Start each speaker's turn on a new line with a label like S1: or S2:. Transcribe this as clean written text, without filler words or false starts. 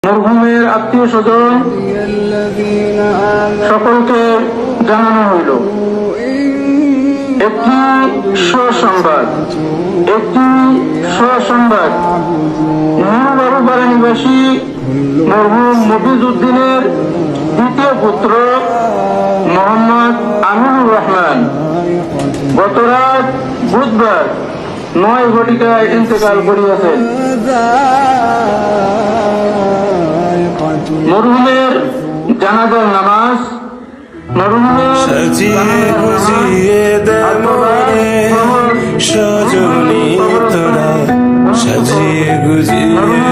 S1: মরহুমের আত্মীয় স্বজন সকলকে জানানো হইল একটি সুসংবাদ নুরবাড়ি নিবাসী মরহুম মফিজ উদ্দিনের দ্বিতীয় পুত্র মোহাম্মদ আমিনুর রহমান গত রাত বুধবার 9 ঘটিকায় ইন্তেকাল করিয়াছেন। মরহুমের জানাজার নামাজ
S2: সজনী তোরা সাজিয়ে গুজিয়ে